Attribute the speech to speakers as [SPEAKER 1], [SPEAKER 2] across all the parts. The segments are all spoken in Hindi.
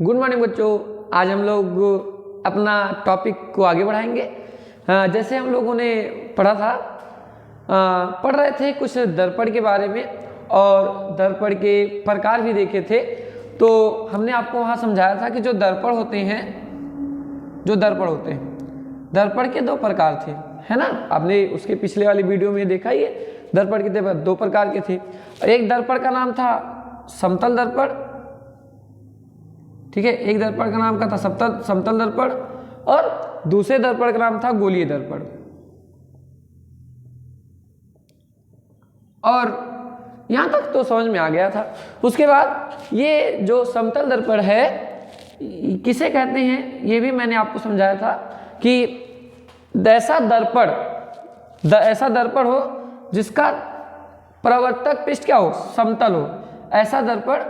[SPEAKER 1] गुड मॉर्निंग बच्चों। आज हम लोग अपना टॉपिक को आगे बढ़ाएंगे। जैसे हम लोगों ने पढ़ा था, पढ़ रहे थे कुछ दर्पण के बारे में और दर्पण के प्रकार भी देखे थे। तो हमने आपको वहाँ समझाया था कि जो दर्पण होते हैं, दर्पण के दो प्रकार थे, है ना। आपने उसके पिछले वाली वीडियो में देखा ही है। दर्पण के दो प्रकार के थे। एक दर्पण का नाम था समतल दर्पण, ठीक है। एक दर्पण का नाम का था समतल दर्पण और दूसरे दर्पण का नाम था गोलीय दर्पण। और यहां तक तो समझ में आ गया था। उसके बाद ये जो समतल दर्पण है किसे कहते हैं, ये भी मैंने आपको समझाया था कि ऐसा दर्पण हो जिसका परावर्तक पृष्ठ क्या हो, समतल हो। ऐसा दर्पण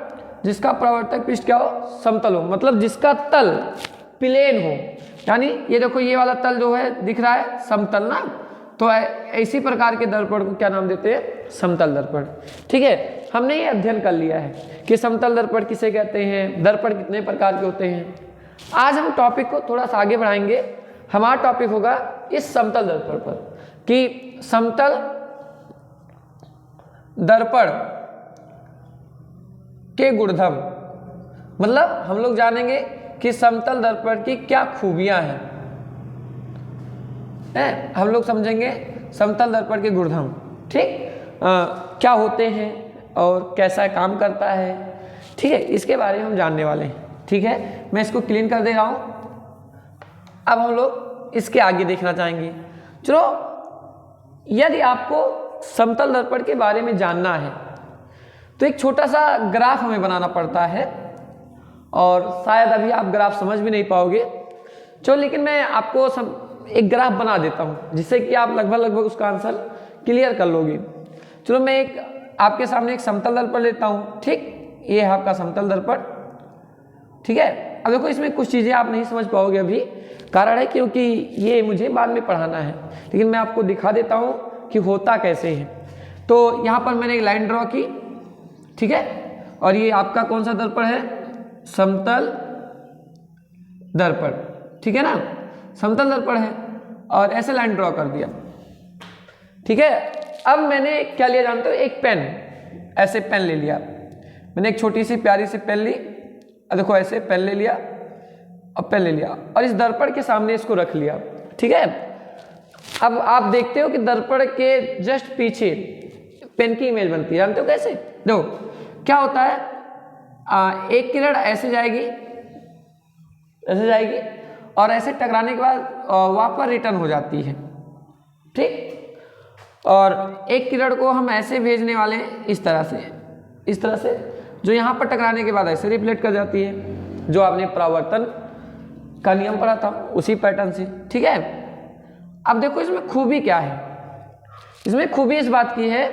[SPEAKER 1] जिसका परावर्तक पृष्ठ क्या हो, समतल हो, मतलब जिसका तल प्लेन हो। यानी ये देखो, ये वाला तल जो है दिख रहा है समतल ना, तो इसी प्रकार के दर्पण को क्या नाम देते हैं, समतल दर्पण। ठीक है, हमने ये अध्ययन कर लिया है कि समतल दर्पण किसे कहते हैं, दर्पण कितने प्रकार के होते हैं। आज हम टॉपिक को थोड़ा सा आगे बढ़ाएंगे। हमारा टॉपिक होगा इस समतल दर्पण पर कि समतल दर्पण के गुणधर्म, मतलब हम लोग जानेंगे कि समतल दर्पण की क्या खूबियां हैं, हम लोग समझेंगे समतल दर्पण के गुणधर्म। ठीक, क्या होते हैं और कैसा काम करता है, ठीक है, इसके बारे में हम जानने वाले हैं। ठीक है, मैं इसको क्लीन कर दे रहा हूं। अब हम लोग इसके आगे देखना चाहेंगे। चलो, यदि आपको समतल दर्पण के बारे में जानना है तो एक छोटा सा ग्राफ हमें बनाना पड़ता है, और शायद अभी आप ग्राफ समझ भी नहीं पाओगे। चलो, लेकिन मैं आपको एक ग्राफ बना देता हूं जिससे कि आप लगभग उसका आंसर क्लियर कर लोगे। चलो, मैं आपके सामने एक समतल दर्पण लेता हूं। ठीक, ये है आपका समतल दर्पण। ठीक है, अब देखो, इसमें कुछ चीजें आप नहीं समझ पाओगे अभी, कारण है क्योंकि ये मुझे बाद में पढ़ाना है, लेकिन मैं आपको दिखा देता हूं कि होता कैसे है। तो यहां पर मैंने एक लाइन ड्रॉ की, ठीक है, और ये आपका कौन सा दर्पण है, समतल दर्पण, ठीक है ना, समतल दर्पण है, और ऐसे लाइन ड्रॉ कर दिया। ठीक है, अब मैंने क्या लिया जानते हो, एक पेन, ऐसे पेन ले लिया मैंने, एक छोटी सी प्यारी सी पेन ली। अब देखो, ऐसे पेन ले लिया, अब पेन ले लिया और इस दर्पण के सामने इसको रख लिया। ठीक है, अब आप देखते हो कि दर्पण के जस्ट पीछे पेन की इमेज बनती है। जानते हो कैसे, देखो क्या होता है, एक किरण ऐसे जाएगी और ऐसे टकराने के बाद वापस रिटर्न हो जाती है। ठीक, और एक किरण को हम ऐसे भेजने वाले हैं, इस तरह से, जो यहाँ पर टकराने के बाद ऐसे रिफ्लेक्ट कर जाती है, जो आपने परावर्तन का नियम पढ़ा था उसी पैटर्न से। ठीक है, अब देखो इसमें खूबी क्या है। इसमें खूबी इस बात की है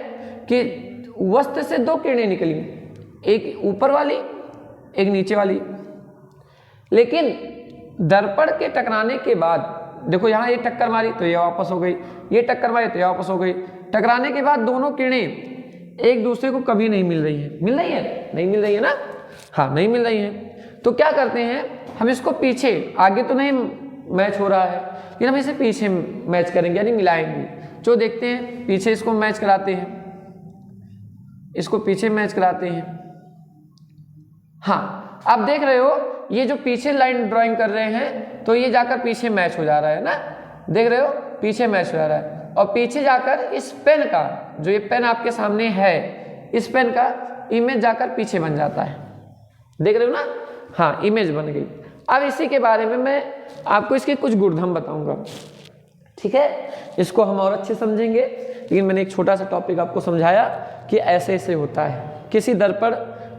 [SPEAKER 1] कि वस्तु से दो किरणें निकली, एक ऊपर वाली एक नीचे वाली, लेकिन दर्पण के टकराने के बाद देखो, यहाँ ये टक्कर मारी तो ये वापस हो गई, ये टक्कर मारी तो ये वापस हो गई। टकराने के बाद दोनों किरणें एक दूसरे को कभी नहीं मिल रही है। नहीं मिल रही है ना, हाँ, नहीं मिल रही है। तो क्या करते हैं हम, इसको पीछे, आगे तो नहीं मैच हो रहा है, लेकिन हम इसे पीछे मैच करेंगे, यानी मिलाएंगे। जो देखते हैं पीछे इसको मैच कराते हैं, इसको पीछे मैच कराते हैं। हाँ, आप देख रहे हो, ये जो पीछे लाइन ड्राइंग कर रहे हैं तो ये जाकर पीछे मैच हो जा रहा है ना, देख रहे हो, पीछे मैच हो जा रहा है। और पीछे जाकर इस पेन का, जो ये पेन आपके सामने है, इस पेन का इमेज जाकर पीछे बन जाता है, देख रहे हो ना, हाँ, इमेज बन गई। अब इसी के बारे में मैं आपको इसके कुछ गुणधर्म बताऊंगा। ठीक है, इसको हम और अच्छे समझेंगे, लेकिन मैंने एक छोटा सा टॉपिक आपको समझाया कि ऐसे ऐसे होता है। किसी दर्पण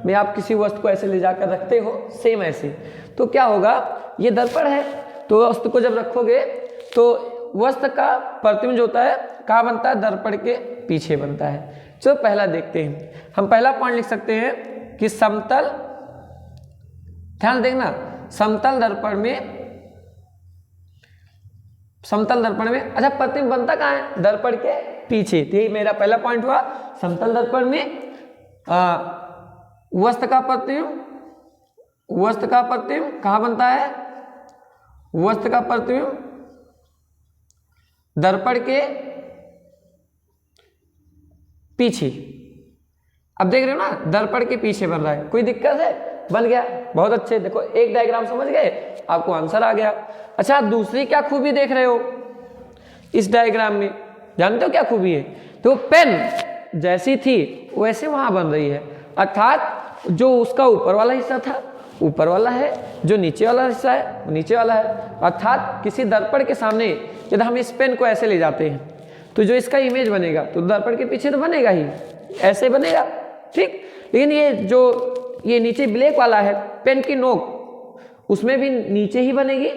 [SPEAKER 1] में आप किसी वस्तु को ऐसे ले जाकर रखते हो, सेम ऐसे, तो क्या होगा, ये दर्पण है, तो वस्तु को जब रखोगे तो वस्तु का प्रतिबिंब होता है, कहाँ बनता है, दर्पण के पीछे बनता है। चलो पहला देखते हैं। हम पहला पॉइंट लिख सकते हैं कि समतल, ध्यान देखना, समतल दर्पण में अच्छा प्रतिबिंब बनता कहाँ है, दर्पण के पीछे। तो ये मेरा पहला पॉइंट हुआ, समतल दर्पण में वस्तु का प्रतिबिंब वस्तु का प्रतिबिंब कहाँ बनता है? वस्तु का प्रतिबिंब दर्पण के पीछे। अब देख रहे हो ना, दर्पण के पीछे बन रहा है, कोई दिक्कत है? बन गया, बहुत अच्छे। देखो एक डायग्राम समझ गए, आपको आंसर आ गया। अच्छा, दूसरी क्या खूबी देख रहे हो इस डायग्राम में? जानते हो क्या खूबी है? तो पेन जैसी थी वैसे वहां बन रही है, अर्थात जो उसका ऊपर वाला हिस्सा था ऊपर वाला है, जो नीचे वाला हिस्सा है वो नीचे वाला है। अर्थात किसी दर्पण के सामने यदि हम इस पेन को ऐसे ले जाते हैं तो जो इसका इमेज बनेगा तो दर्पण के पीछे तो बनेगा ही, ऐसे बनेगा, ठीक। लेकिन ये जो ये नीचे ब्लैक वाला है, पेन की नोक उसमें भी नीचे ही बनेगी,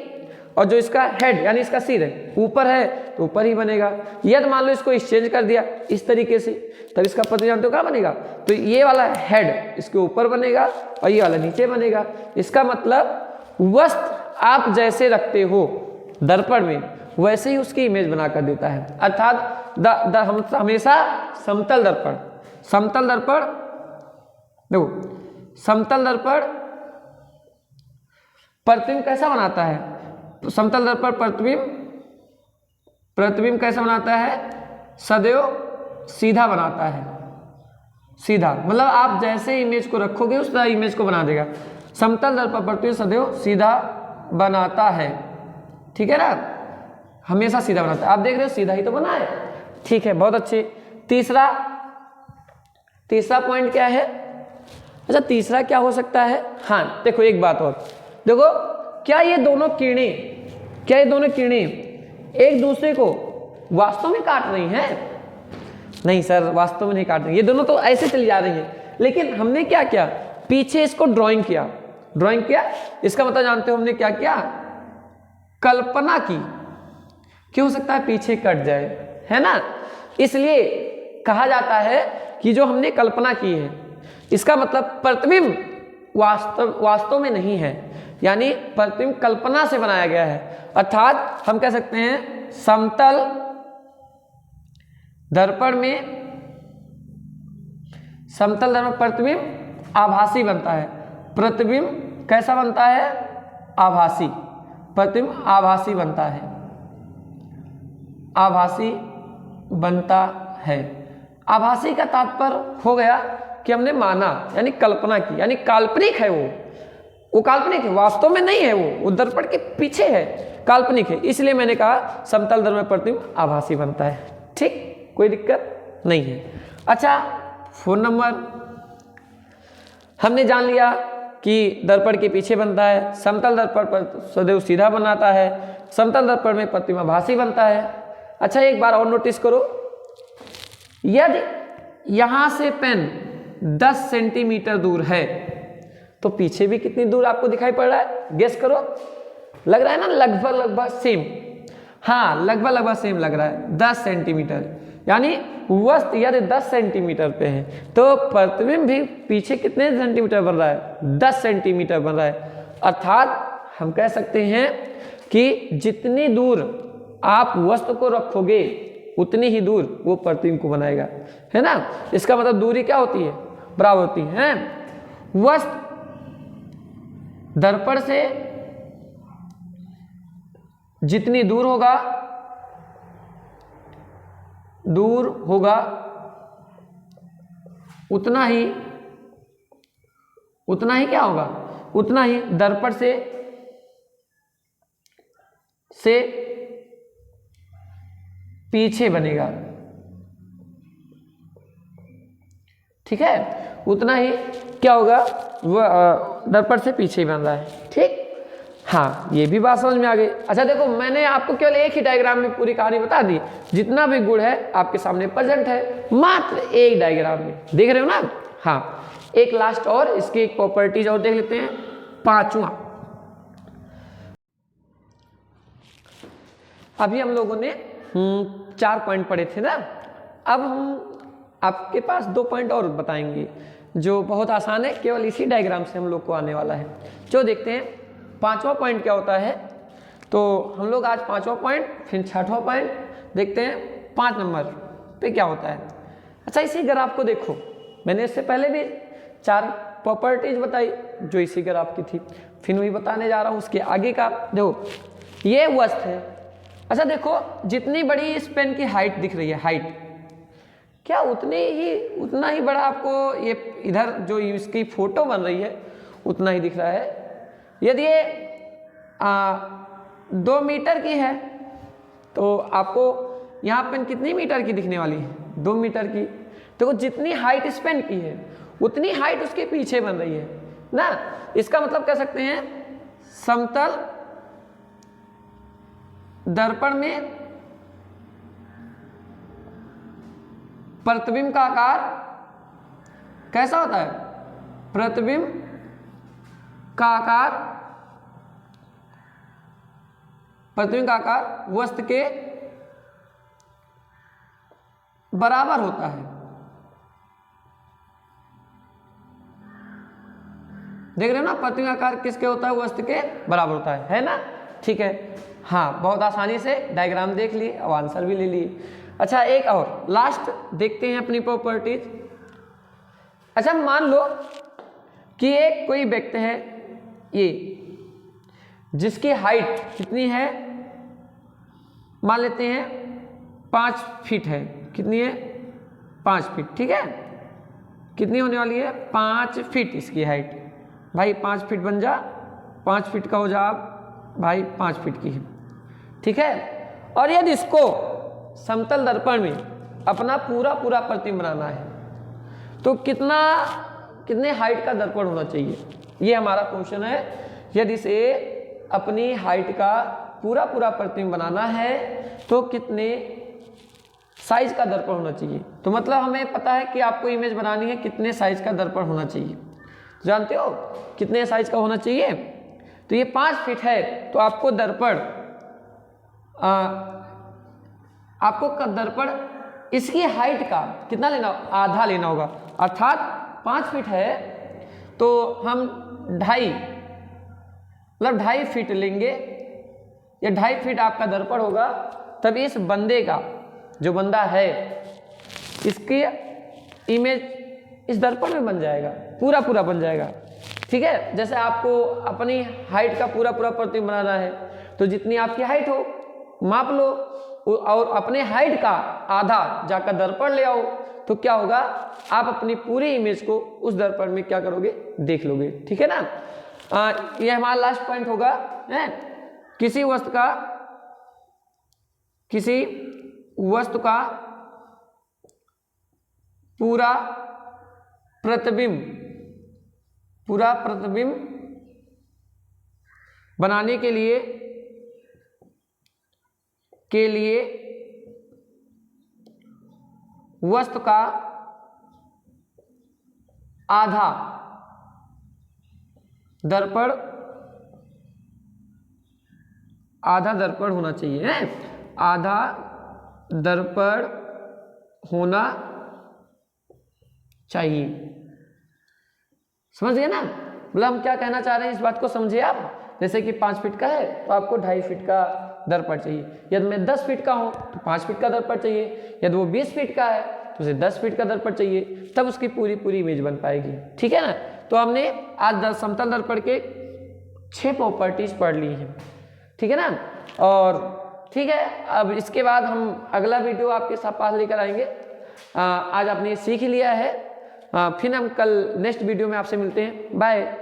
[SPEAKER 1] और जो इसका हेड यानी इसका सिर है ऊपर है तो ऊपर ही बनेगा। यदि मान लो इसको एक्सचेंज कर दिया इस तरीके से, तब इसका प्रतिबिंब तो कहाँ बनेगा? तो ये वाला हेड इसके ऊपर बनेगा और ये वाला नीचे बनेगा। इसका मतलब वस्तु आप जैसे रखते हो दर्पण में वैसे ही उसकी इमेज बनाकर देता है। अर्थात हम हमेशा समतल दर्पण देखो, समतल दर्पण प्रतिबिंब कैसा बनाता है? तो समतल दर्पण प्रतिबिंब कैसा बनाता है? सदैव सीधा बनाता है। सीधा मतलब आप जैसे इमेज को रखोगे उस तरह इमेज को बना देगा। समतल दर्पण प्रतिबिंब सदैव सीधा बनाता है, ठीक है ना, हमेशा सीधा बनाता है। आप देख रहे हो सीधा ही तो बना है, ठीक है, बहुत अच्छे। तीसरा पॉइंट क्या है? अच्छा, तीसरा क्या हो सकता है? हाँ देखो, एक बात और देखो, क्या ये दोनों किरणें एक दूसरे को वास्तव में काट रही हैं? नहीं सर, वास्तव में नहीं काट रही, ये दोनों तो ऐसे चली जा रही हैं। लेकिन हमने क्या किया? पीछे इसको ड्राइंग किया। इसका मतलब जानते हो हमने क्या किया? कल्पना की। क्यों हो सकता है पीछे कट जाए, है ना? इसलिए कहा जाता है कि जो हमने कल्पना की है, इसका मतलब प्रतिबिंब वास्तव में नहीं है, यानी प्रतिबिंब कल्पना से बनाया गया है। अर्थात हम कह सकते हैं समतल दर्पण प्रतिबिंब आभासी बनता है। प्रतिबिंब कैसा बनता है? आभासी। प्रतिबिंब आभासी बनता है, आभासी का तात्पर्य हो गया कि हमने माना, यानी कल्पना की, यानी काल्पनिक है वो काल्पनिक है, वास्तव में नहीं है, वो दर्पण के पीछे है, काल्पनिक है। इसलिए मैंने कहा समतल दर्पण प्रतिबिंब आभासी बनता है, ठीक, कोई दिक्कत नहीं है। अच्छा, 4 नंबर हमने जान लिया कि दर्पण के पीछे बनता है, समतल दर्पण पर सदैव सीधा बनाता है, समतल दर्पण में प्रतिबिंब आभासी बनता है। अच्छा, एक बार और नोटिस करो, यदि यहां से पेन 10 सेंटीमीटर दूर है तो पीछे भी कितनी दूर आपको दिखाई पड़ रहा है? गेस करो, लग रहा है ना लगभग सेम। हाँ, लगभग सेम लग रहा है, 10 सेंटीमीटर। यानी वस्तु यदि 10 सेंटीमीटर पे है तो प्रतिबिंब भी पीछे कितने सेंटीमीटर बन रहा है? 10 सेंटीमीटर बन रहा है। अर्थात हम कह सकते हैं कि जितनी दूर आप वस्तु को रखोगे उतनी ही दूर वो प्रतिबिंब को बनाएगा, है ना? इसका मतलब दूरी क्या होती है? बराबर होती है। वस्तु दर्पण से जितनी दूर होगा उतना ही क्या होगा? उतना ही दर्पण से पीछे बनेगा, ठीक है, उतना ही क्या होगा? वह दर्पण से पीछे ही बन रहा है, ठीक। हाँ, ये भी बात समझ में आ गई। अच्छा देखो, मैंने आपको केवल एक ही डायग्राम में पूरी कहानी बता दी, जितना भी गुण है आपके सामने प्रेजेंट है, मात्र एक डायग्राम में, देख रहे हो ना? हाँ, एक लास्ट और इसकी एक प्रॉपर्टीज और देख लेते हैं, 5वां। अभी हम लोगों ने 4 पॉइंट पढ़े थे ना, अब हम आपके पास 2 पॉइंट और बताएंगे जो बहुत आसान है, केवल इसी डायग्राम से हम लोग को आने वाला है। जो देखते हैं 5वां पॉइंट क्या होता है, तो हम लोग आज 5वां पॉइंट, फिर 6वां पॉइंट देखते हैं 5 नंबर पे क्या होता है। अच्छा, इसी ग्राफ को देखो, मैंने इससे पहले भी 4 प्रॉपर्टीज बताई जो इसी ग्राफ की थी, फिर वही बताने जा रहा हूँ उसके आगे का। देखो ये वस्त है। अच्छा देखो जितनी बड़ी इस पेन की हाइट दिख रही है, हाइट क्या उतना ही बड़ा आपको ये इधर जो इसकी फोटो बन रही है उतना ही दिख रहा है। यदि ये 2 मीटर की है तो आपको यहाँ पेन कितनी मीटर की दिखने वाली है? 2 मीटर की। देखो जितनी हाइट इस पेन की है उतनी हाइट उसके पीछे बन रही है ना। इसका मतलब कह सकते हैं समतल दर्पण में प्रतिबिंब का आकार कैसा होता है? प्रतिबिंब का आकार वस्तु के बराबर होता है। देख रहे हो ना, प्रतिबिंब का आकार किसके होता है? वस्तु के बराबर होता है ना। ठीक है, हाँ बहुत आसानी से डायग्राम देख लिए, अब आंसर भी ले लिए। अच्छा एक और लास्ट देखते हैं अपनी प्रॉपर्टीज। अच्छा मान लो कि एक कोई व्यक्ति है ये, जिसकी हाइट कितनी है? मान लेते हैं 5 फीट है। कितनी है? 5 फीट। ठीक है, कितनी होने वाली है? 5 फीट इसकी हाइट। भाई 5 फीट बन जा, 5 फीट का हो जा आप भाई, 5 फीट की है। ठीक है, और यदि इसको समतल दर्पण में अपना पूरा प्रतिबिंब बनाना है तो कितने हाइट का दर्पण होना चाहिए? ये हमारा क्वेश्चन है। यदि इसे अपनी हाइट का पूरा प्रतिबिंब बनाना है तो कितने साइज का दर्पण होना चाहिए? तो मतलब हमें पता है कि आपको इमेज बनानी है, कितने साइज का दर्पण होना चाहिए? जानते हो कितने साइज का होना चाहिए? तो ये 5 फीट है तो आपको दर्पण इसकी हाइट का कितना लेना? आधा लेना होगा। अर्थात 5 फीट है तो हम 2.5 फीट लेंगे। ये 2.5 फीट आपका दर्पण होगा, तब इस बंदे का जो बंदा है इसकी इमेज इस दर्पण में बन जाएगा, पूरा बन जाएगा। ठीक है, जैसे आपको अपनी हाइट का पूरा प्रतिबिंब बनाना है तो जितनी आपकी हाइट हो माप लो और अपने हाइट का आधा जाकर दर्पण ले आओ, तो क्या होगा? आप अपनी पूरी इमेज को उस दर्पण में क्या करोगे? देख लोगे। ठीक है ना। ये हमारा लास्ट पॉइंट होगा है? किसी वस्तु का पूरा प्रतिबिंब बनाने के लिए वस्तु का आधा दर्पण होना चाहिए है? आधा दर्पण होना चाहिए। समझ गए ना? मतलब हम क्या कहना चाह रहे हैं, इस बात को समझिए आप। जैसे कि 5 फीट का है तो आपको 2.5 फीट का दर्पण चाहिए। यदि मैं 10 फीट का हूं तो 5 फीट का दर्पण चाहिए। यदि वो 20 फीट का है तो उसे 10 फीट का दर्पण चाहिए, तब उसकी पूरी इमेज बन पाएगी। ठीक है ना। तो हमने आज समतल दर्पण के 6 प्रॉपर्टीज पढ़ ली हैं। ठीक है ना। और ठीक है, अब इसके बाद हम अगला वीडियो आपके साथ पास लेकर आएंगे। आज आपने सीख लिया है, फिर हम कल नेक्स्ट वीडियो में आपसे मिलते हैं। बाय।